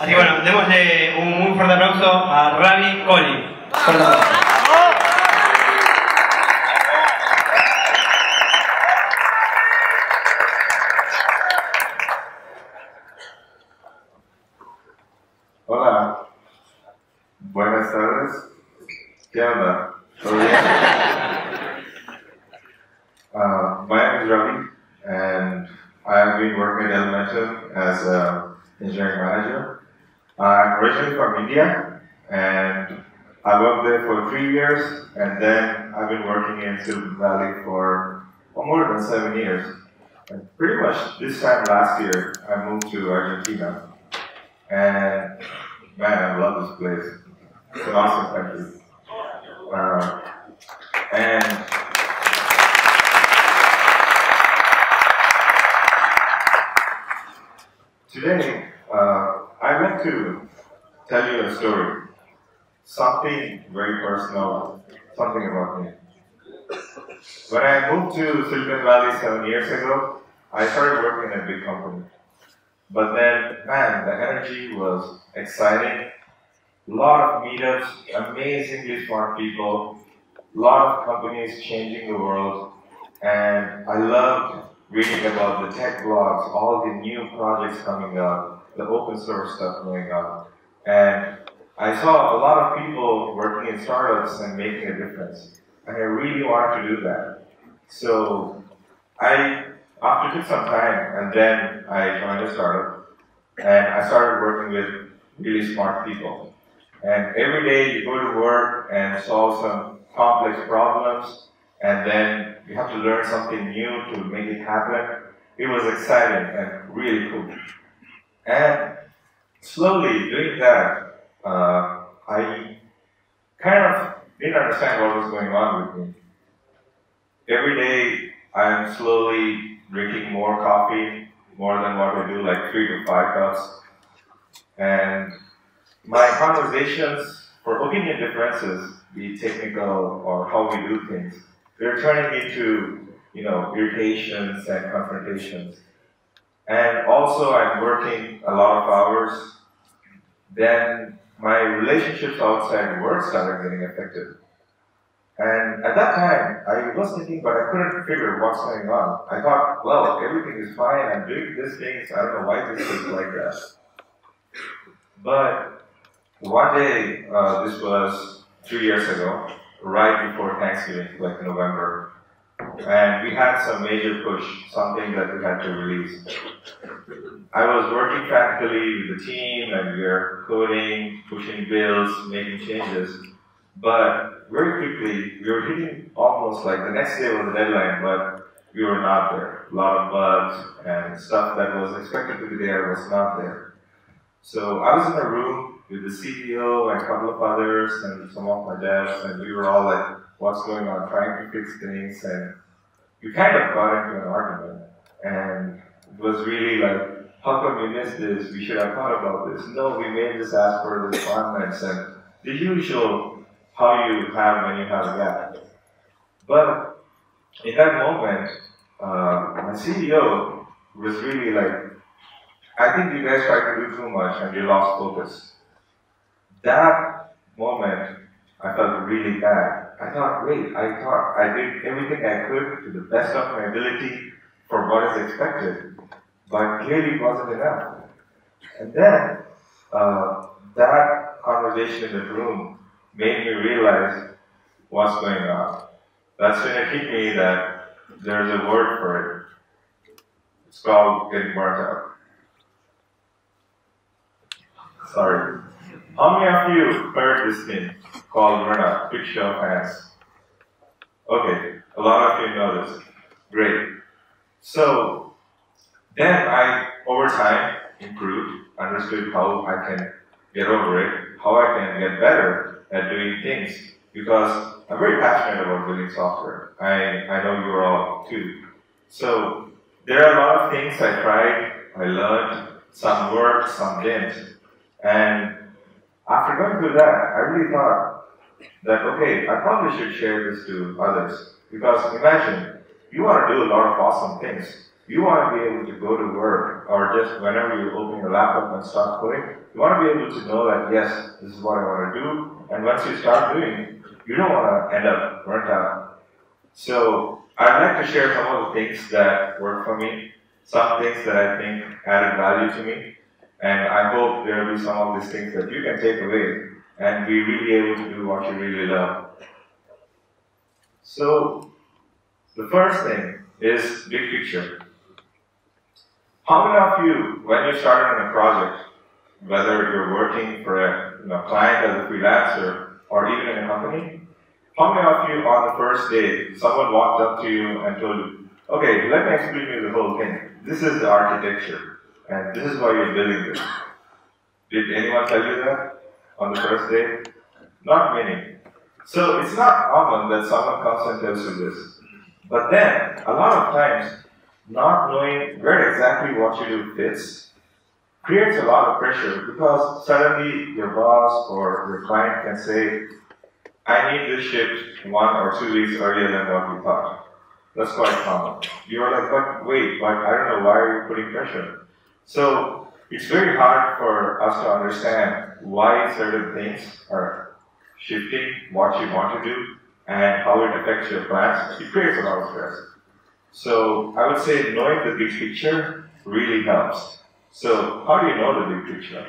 Así que bueno, démosle un muy fuerte aplauso a Ravi Kohli. Fuerte aplauso. Hola, buenas tardes. ¿Qué onda? ¿Todo bien? My name is Ravi, and I've been working at Elementum as an engineering manager. I'm originally from India, and I worked there for 3 years, and then I've been working in Silicon Valley for more than 7 years. And pretty much this time last year, I moved to Argentina. And man, I love this place. It's an awesome country. And today, I'd like to tell you a story. Something very personal, something about me. When I moved to Silicon Valley 7 years ago, I started working in a big company. But then, man, the energy was exciting. A lot of meetups, amazingly smart people, a lot of companies changing the world. And I loved reading about the tech blogs, all the new projects coming up, the open source stuff going on. And I saw a lot of people working in startups and making a difference. And I really wanted to do that. So after took some time, and then I joined a startup, and I started working with really smart people. And every day you go to work and solve some complex problems, and then you have to learn something new to make it happen. It was exciting and really cool. And slowly doing that, I kind of didn't understand what was going on with me. Every day I'm slowly drinking more coffee, more than what I do, like 3 to 5 cups. And my conversations, for opinion differences, be technical or how we do things, they're turning into, irritations and confrontations. And also I'm working a lot of hours. Then my relationships outside work started getting affected. And at that time, I was thinking, but I couldn't figure what's going on. I thought, well, everything is fine, I'm doing these things, I don't know why this is like that. But one day, this was 2 years ago, right before Thanksgiving, like November, and we had some major push, something that we had to release. I was working practically with the team, and we were coding, pushing builds, making changes. But very quickly, we were hitting almost like the next day was the deadline, but we were not there. A lot of bugs and stuff that was expected to be there was not there. So I was in a room with the CEO and a couple of others and some of my devs, and we were all like, what's going on, trying to fix things, and we kind of got into an argument. And it was really like, how come we missed this? We should have thought about this. No, we made this as per the requirements, and the usual how you have when you have a gap. But in that moment, my CEO was really like, I think you guys tried to do too much and you lost focus. That moment, I felt really bad. I thought, wait, I did everything I could to the best of my ability for what is expected, but clearly it wasn't enough. And then, that conversation in the room made me realize what's going on. That's when it hit me that there's a word for it. It's called getting burnt out. Sorry. How many of you heard this thing called burnout? Quick show of hands. Okay, a lot of you know this. Great. So, then I, over time, improved, understood how I can get over it, how I can get better at doing things, because I'm very passionate about building software. I know you are all too. So there are a lot of things I tried, I learned, some worked, some didn't. And after going through that, I really thought that, okay, I probably should share this to others. Because imagine, you want to do a lot of awesome things, You want to be able to go to work, or just whenever you open your laptop and start coding, you want to be able to know that, yes, this is what I want to do, and once you start doing it, you don't want to end up burnt out. So I'd like to share some of the things that work for me, some things that I think added value to me, and I hope there will be some of these things that you can take away and be really able to do what you really love. So the first thing is big picture. How many of you, when you started on a project, whether you're working for a client as a freelancer or even in a company, how many of you on the first day, someone walked up to you and told you, okay, let me explain to you the whole thing. This is the architecture, and this is why you're building this. Did anyone tell you that on the first day? Not many. So it's not common that someone comes and tells you this. But then, a lot of times, not knowing where exactly what you do fits creates a lot of pressure, because suddenly your boss or your client can say, I need this shipped 1 or 2 weeks earlier than what we thought. That's quite common. You're like, but wait, but I don't know, why are you putting pressure? So it's very hard for us to understand why certain things are shifting, what you want to do, and how it affects your plans. It creates a lot of stress. So I would say knowing the big picture really helps. So how do you know the big picture?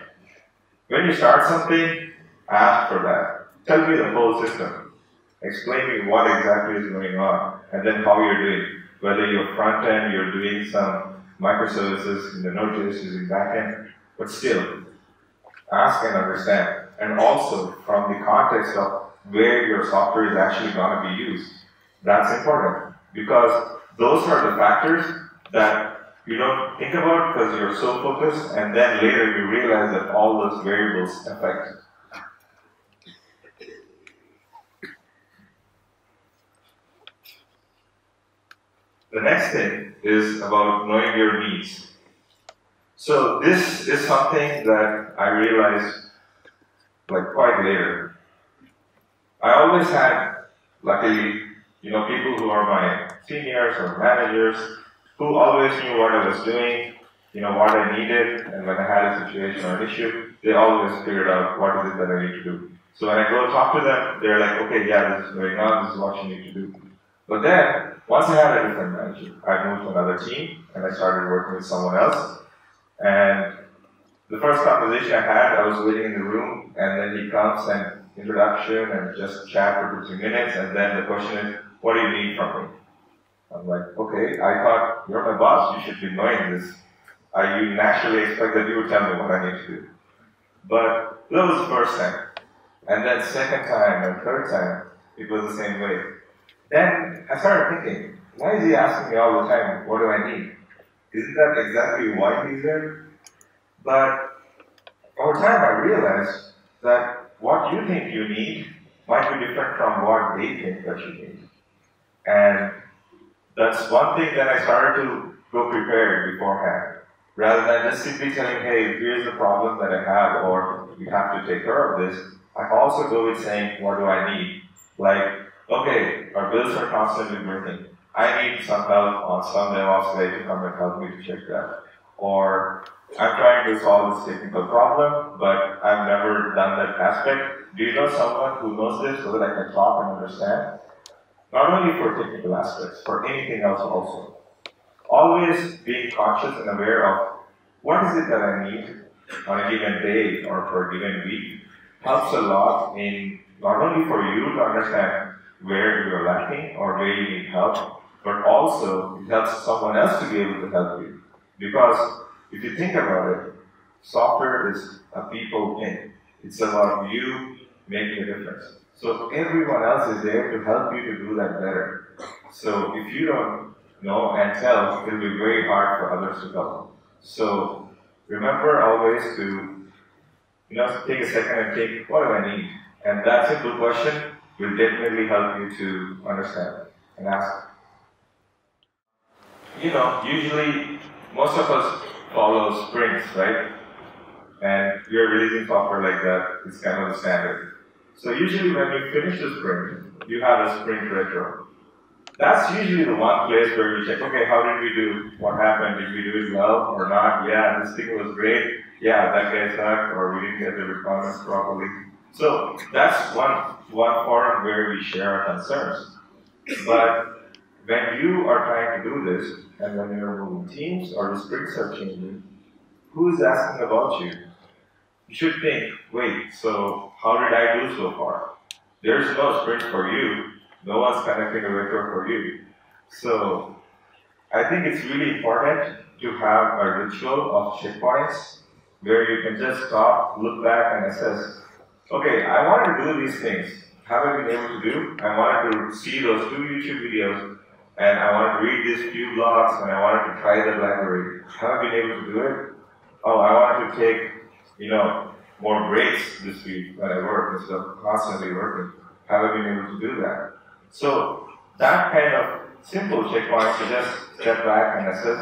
When you start something, ask for that. Tell me the whole system. Explain me what exactly is going on, and then how you're doing. Whether you're front end, you're doing some microservices in the Node.js using backend, but still, ask and understand. And also, from the context of where your software is actually going to be used. That's important, because those are the factors that you don't think about because you're so focused, and then later you realize that all those variables affect it. The next thing is about knowing your needs. So this is something that I realized quite later. I always had, luckily, people who are my seniors or managers who always knew what I was doing, what I needed, and when I had a situation or an issue, they always figured out what is it that I need to do. So when I go talk to them, they're like, okay, yeah, this is going on, this is what you need to do. But then, once I had a different manager, I moved to another team, and I started working with someone else. And the first conversation I had, I was waiting in the room, and then he comes and introduction and just chat for 2 minutes, and then the question is, what do you need from me? I'm like, okay, I thought you're my boss, you should be knowing this. You naturally expect that you would tell me what I need to do. But that was the first time. And then second time and third time, it was the same way. Then I started thinking, why is he asking me all the time, what do I need? Isn't that exactly why he's there? But over time I realized that what you think you need might be different from what they think that you need. And that's one thing that I started to go prepared beforehand. Rather than just simply telling, hey, here's the problem that I have, or you have to take care of this, I also go with saying, what do I need? Like, okay, our bills are constantly breaking. I need some help on some DevOps guy to come and help me to check that. Or I'm trying to solve this technical problem, but I've never done that aspect. Do you know someone who knows this so that I can talk and understand? Not only for technical aspects, for anything else also. Always being conscious and aware of what is it that I need on a given day or for a given week helps a lot in not only for you to understand where you're lacking or where you need help, but also it helps someone else to be able to help you. Because if you think about it, software is a people thing. It's about you making a difference. So everyone else is there to help you to do that better. So if you don't know and tell, it'll be very hard for others to help. So remember always to take a second and think, what do I need? And that simple question will definitely help you to understand and ask. Usually most of us follow sprints, right? And we are releasing software like that. It's kind of the standard. So usually when you finish the sprint, you have a sprint retro. that's usually the one place where you check, okay, how did we do? What happened? Did we do it well or not? Yeah, this thing was great. Yeah, that guy sucked, or we didn't get the requirements properly. So that's one forum where we share our concerns. But when you are trying to do this, and when you're moving teams or the sprints are changing, who is asking about you? You should think, wait, so how did I do so far? There's no sprint for you. No one's connecting a vector for you. So I think it's really important to have a ritual of checkpoints where you can just stop, look back, and assess. Okay, I wanted to do these things. Have I been able to do? I wanted to see those 2 YouTube videos, and I wanted to read these few blogs, and I wanted to try the library. Have I been able to do it? Oh, I wanted to take, more breaks this week when I work instead of constantly working. Have I been able to do that? So that kind of simple checkpoints to just step back and assess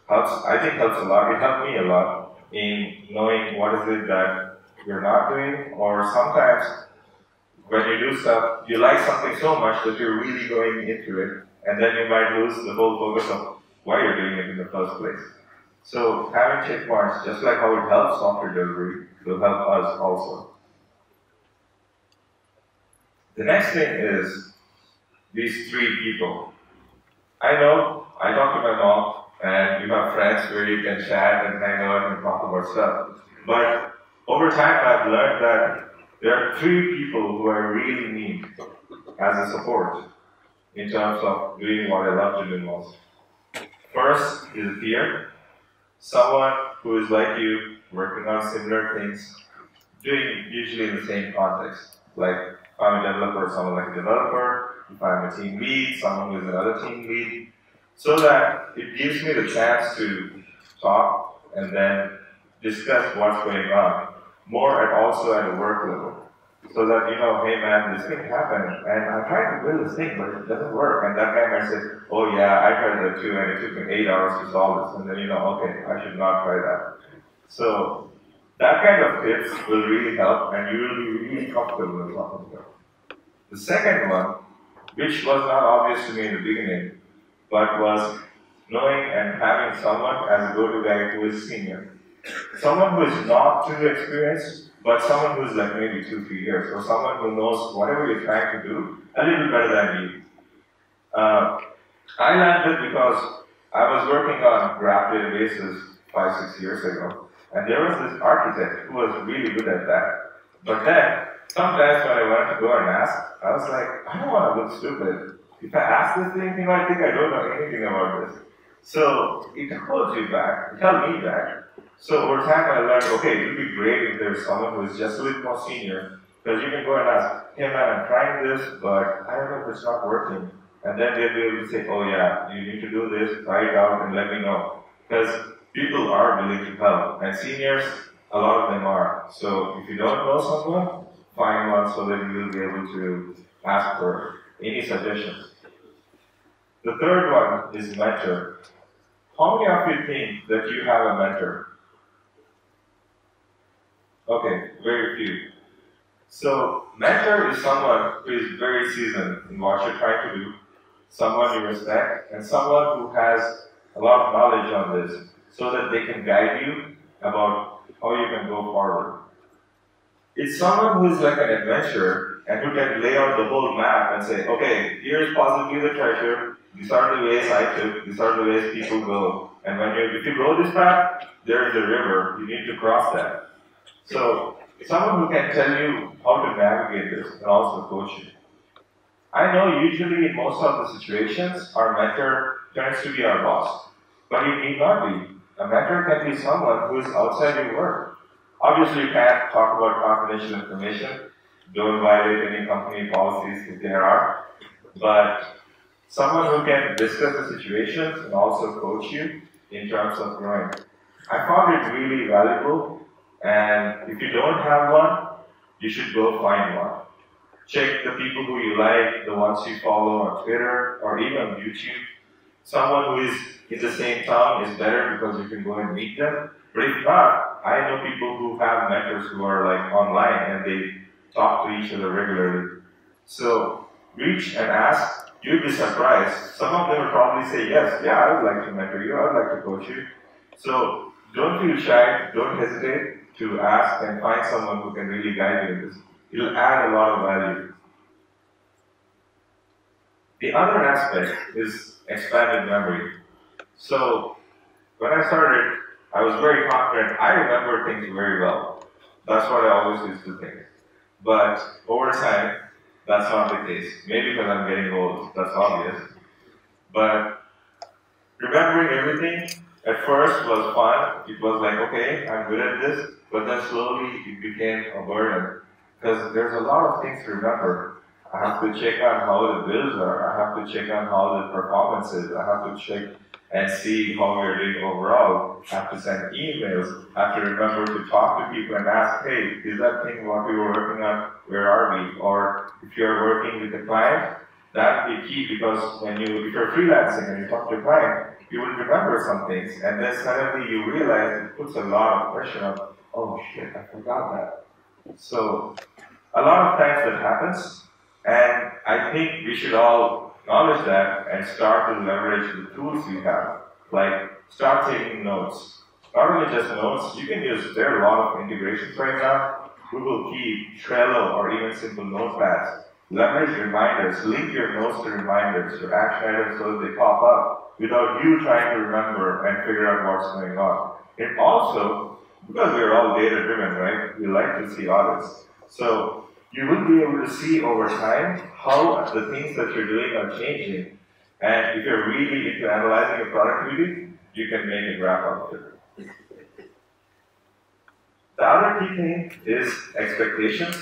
helps a lot. It helped me a lot in knowing what is it that you're not doing, or sometimes when you do stuff, you like something so much that you're really going into it, and then you might lose the whole focus of why you're doing it in the first place. So having checkpoints, just like how it helps software delivery, will help us also. The next thing is these 3 people. I know, I talk to my mom, and you have friends where you can chat and hang out and talk about stuff. But over time, I've learned that there are 3 people who I really need as a support in terms of doing what I love to do most. First is a peer, someone who is like you, working on similar things, doing usually in the same context. Like if I'm a developer, someone like a developer, if I'm a team lead, someone who is another team lead, so that it gives me the chance to talk and then discuss what's going on, more and also at a work level. So that, hey man, this thing happened, and I tried to build this thing, but it doesn't work. And that guy might say, oh yeah, I tried that too, and it took me 8 hours to solve this. And then okay, I should not try that. So that kind of tips will really help, and you will be really comfortable with talking about it. The second one, which was not obvious to me in the beginning, but was knowing and having someone as a go-to guy who is senior. Someone who is not too experienced, but someone who is like maybe 2-3 years, or someone who knows whatever you're trying to do a little better than you. I learned it because I was working on graph databases 5-6 years ago, and there was this architect who was really good at that. But then, sometimes when I wanted to go and ask, I was like, I don't want to look stupid. If I ask this thing, he might think I don't know anything about this. So it holds you back, it held me back. So over time I learned, okay, it would be great if there's someone who is just a little more senior, because you can go and ask, hey man, I'm trying this, but I don't know if it's not working. And then they'll be able to say, oh yeah, you need to do this, try it out and let me know. Because people are willing to help, and seniors, a lot of them are. So if you don't know someone, find one so that you will be able to ask for any suggestions. The third one is mentor. How many of you think that you have a mentor? Okay, very few. So, mentor is someone who is very seasoned in what you're trying to do, someone you respect, and someone who has a lot of knowledge on this, so that they can guide you about how you can go forward. It's someone who is like an adventurer and who can lay out the whole map and say, okay, here's possibly the treasure, these are the ways I took, these are the ways people go, and if you go this path, there's a river, you need to cross that. So, someone who can tell you how to navigate this and also coach you. I know usually in most of the situations, our mentor tends to be our boss, but it need not be. A mentor can be someone who is outside your work. Obviously, you can't talk about confidential information. Don't violate any company policies if there are. But someone who can discuss the situations and also coach you in terms of growing. I found it really valuable. And if you don't have one, you should go find one. Check the people who you like, the ones you follow on Twitter or even YouTube. Someone who is in the same town is better because you can go and meet them. But if not, I know people who have mentors who are like online and they talk to each other regularly. So reach and ask you'd be surprised. Some of them will probably say, yes, yeah, I would like to mentor you, I would like to coach you. So don't feel shy, don't hesitate to ask and find someone who can really guide you in this. It'll add a lot of value. The other aspect is expanded memory. So when I started, I was very confident. I remember things very well. That's what I always used to think. But over time, that's not the case. Maybe because I'm getting old, that's obvious. But remembering everything at first was fun. It was like, okay, I'm good at this. But then slowly it became a burden. Because there's a lot of things to remember. I have to check on how the bills are. I have to check on how the performance is. I have to check and see how we're doing overall. I have to send emails. I have to remember to talk to people and ask, hey, is that thing what we were working on, where are we? Or if you're working with a client, that would be key because if you're freelancing and you talk to a client, you will remember some things and then suddenly you realize it puts a lot of pressure on, oh shit, I forgot that. So a lot of times that happens, and I think we should all acknowledge that and start to leverage the tools we have. Like, start taking notes. Not only just notes, you can use, there are a lot of integrations right now. Google Keep, Trello, or even simple notepads. Leverage reminders, link your notes to reminders, your action items so that they pop up without you trying to remember and figure out what's going on. And also, because we're all data-driven, right, we like to see audits. So, you will be able to see over time how the things that you're doing are changing. And if you're really into analyzing your productivity, you can make a graph out of it. The other key thing is expectations.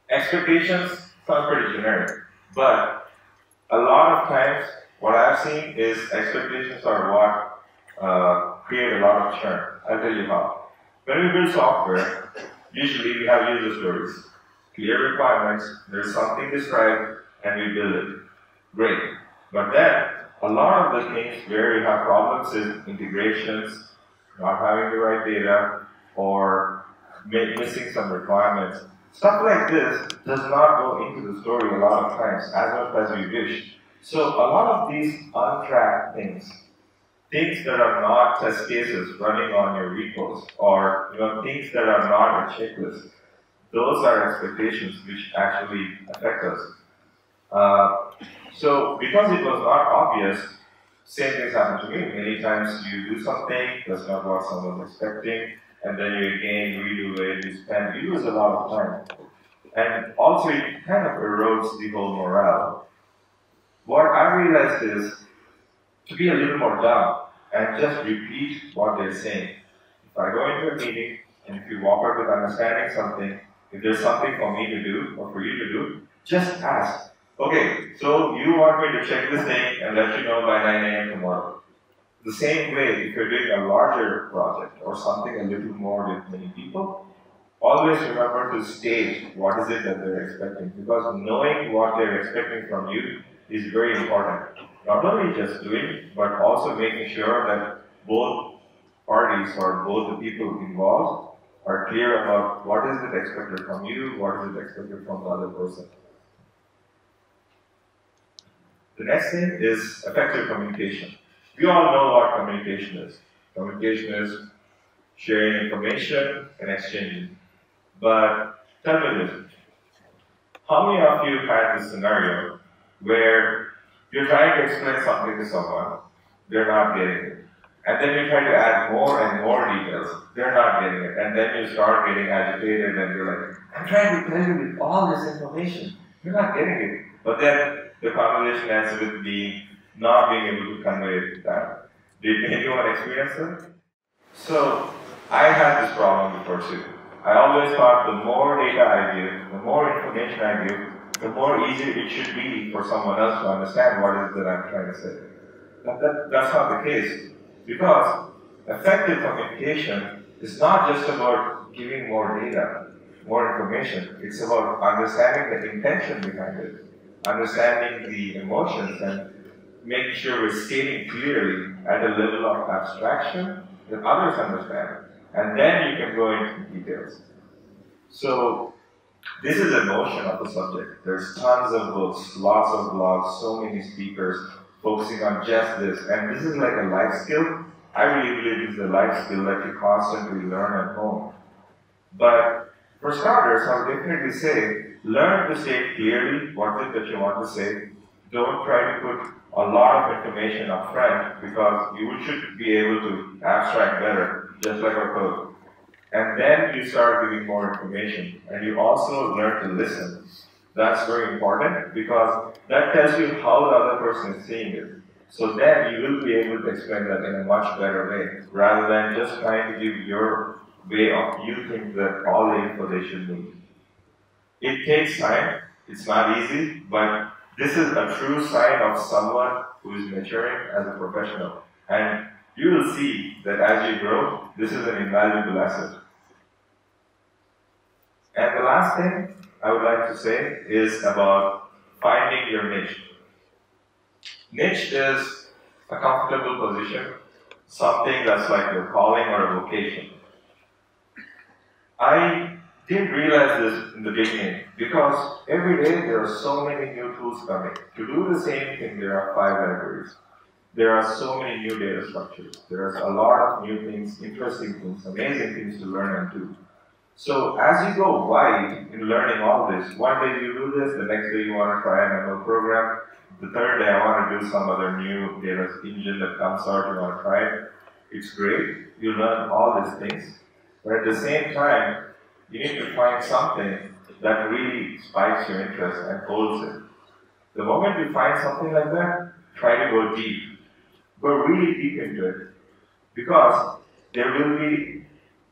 Expectations sound pretty generic, but a lot of times what I've seen is expectations are what create a lot of churn. I'll tell you how. When we build software, usually we have user stories. Clear requirements, there's something described, and we build it. Great. But then, a lot of the things where we have problems is integrations, not having the right data, or missing some requirements. Stuff like this does not go into the story a lot of times, as much as we wish. So a lot of these untracked things that are not test cases running on your repos, or things that are not a checklist, those are expectations which actually affect us. So because it was not obvious, same things happen to me. Many times you do something, that's not what someone's expecting, and then you again redo it, you lose a lot of time. And also it kind of erodes the whole morale. What I realized is to be a little more dumb and just repeat what they're saying. If I go into a meeting and if you walk out with understanding something, if there's something for me to do or for you to do, just ask. Okay, so you want me to check this thing and let you know by 9 a.m. tomorrow. The same way, if you're doing a larger project or something a little more with many people, always remember to state what is it that they're expecting, because knowing what they're expecting from you is very important. Not only just doing, but also making sure that both parties or both the people involved are clear about what is it expected from you, what is it expected from the other person. The next thing is effective communication. We all know what communication is. Communication is sharing information and exchanging. But tell me this. How many of you had this scenario where you're trying to explain something to someone, they're not getting it. And then you try to add more and more details, they're not getting it. And then you start getting agitated and you're like, I'm trying to tell you with all this information, you're not getting it. But then the conversation ends with me not being able to convey that. Did anyone experience that? So, I had this problem before too. I always thought the more data I give, the more information I give, the more easy it should be for someone else to understand what it is that I'm trying to say. That's not the case. Because effective communication is not just about giving more data, more information. It's about understanding the intention behind it, understanding the emotions, and making sure we're stating clearly at a level of abstraction that others understand. And then you can go into details. So this is a notion of the subject. There's tons of books, lots of blogs, so many speakers focusing on just this. And this is like a life skill. I really believe this is a life skill that you constantly learn at home. But for starters, I would definitely say, learn to say clearly what it is that you want to say. Don't try to put a lot of information up front, because you should be able to abstract better, just like our code. And then you start giving more information. And you also learn to listen. That's very important, because that tells you how the other person is seeing it. So then you will be able to explain that in a much better way, rather than just trying to give your way of you think that all the info they should need. It takes time. It's not easy, but this is a true sign of someone who is maturing as a professional. And you will see that as you grow, this is an invaluable asset. And the last thing I would like to say is about finding your niche. Niche is a comfortable position, something that's like your calling or a vocation. I didn't realize this in the beginning, because every day there are so many new tools coming. To do the same thing, there are 5 libraries. There are so many new data structures. There's a lot of new things, interesting things, amazing things to learn and do. So as you go wide in learning all this, one day you do this, the next day you want to try an ML program, the third day I want to do some other new data engine that comes out, you want to try it. It's great. You learn all these things. But at the same time, you need to find something that really spikes your interest and holds it. The moment you find something like that, try to go deep. Go really deep into it. Because there will be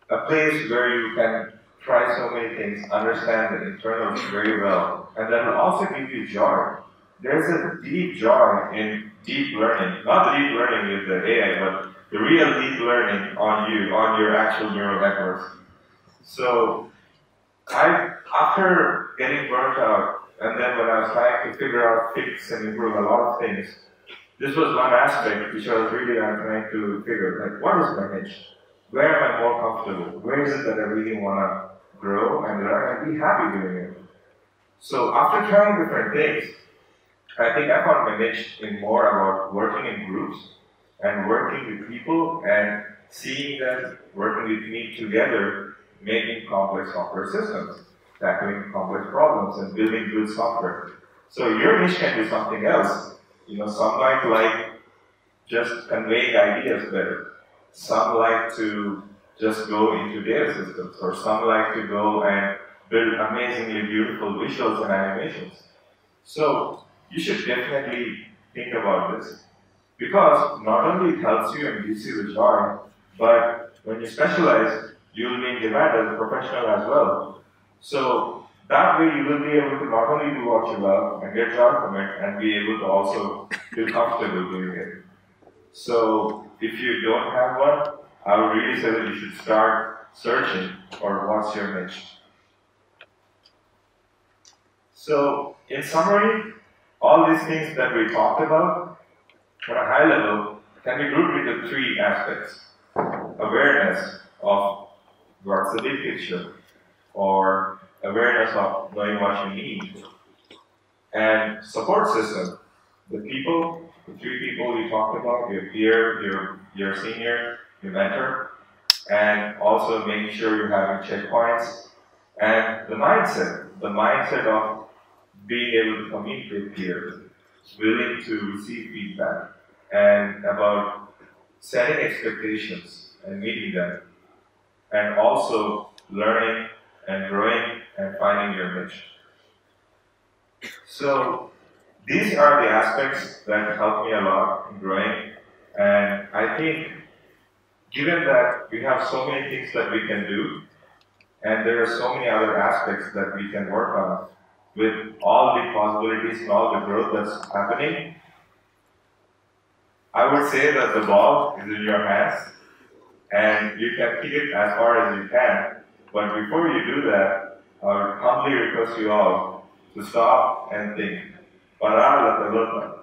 a place where you can try so many things, understand the internals very well, and that will also give you joy. There's a deep joy in deep learning. Not the deep learning with the AI, but the real deep learning on you, on your actual neural networks. So, after getting burnt out, and then when I was trying to figure out, fix, and improve a lot of things, this was one aspect which I was really trying to figure, like, what is my niche? Where am I more comfortable? Where is it that I really want to grow and learn and be happy doing it? So after trying different things, I think I found my niche in more about working in groups and working with people and seeing them working with me together, making complex software systems, tackling complex problems and building good software. So your niche can be something else. You know, some might like just conveying ideas better. Some like to just go into data systems, or some like to go and build amazingly beautiful visuals and animations. So you should definitely think about this, because not only it helps you and gives you the joy, but when you specialize, you will be in demand as a professional as well. So that way you will be able to not only do what you love and get joy from it, and be able to also feel comfortable doing it. So if you don't have one, I would really say that you should start searching for what's your niche. So in summary, all these things that we talked about at a high level can be grouped into 3 aspects. Awareness of what's the big picture, or awareness of knowing what you need, and support system. The people, the 3 people we talked about, your peer, your senior, your mentor, and also making sure you're having checkpoints, and the mindset of being able to communicate with peers, willing to receive feedback, and about setting expectations and meeting them, and also learning and growing and finding your niche. So these are the aspects that help me a lot in growing, and I think given that we have so many things that we can do, and there are so many other aspects that we can work on, with all the possibilities and all the growth that's happening, I would say that the ball is in your hands, and you can kick it as far as you can. But before you do that, I would humbly request you all to stop and think. Pará La Pelota.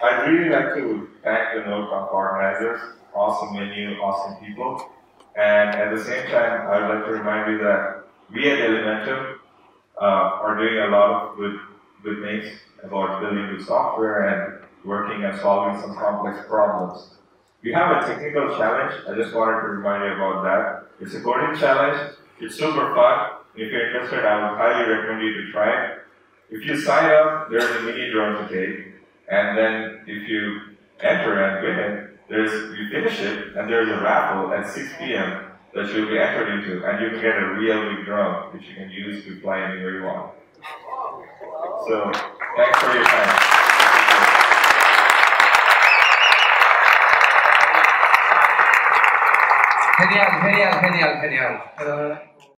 I'd really like to thank the NodeConf organizers, awesome menu, awesome people. And at the same time, I would like to remind you that we at Elementum are doing a lot of good things about building good software and working and solving some complex problems. We have a technical challenge. I just wanted to remind you about that. It's a coding challenge. It's super fun. If you're interested, I would highly recommend you to try it. If you sign up, there's a mini drone to take. And then if you enter and win it, you finish it, and there's a raffle at 6 p.m. that you'll be entered into, and you can get a real big drone, which you can use to fly anywhere you want. So, thanks for your time. Genial, genial, genial, genial.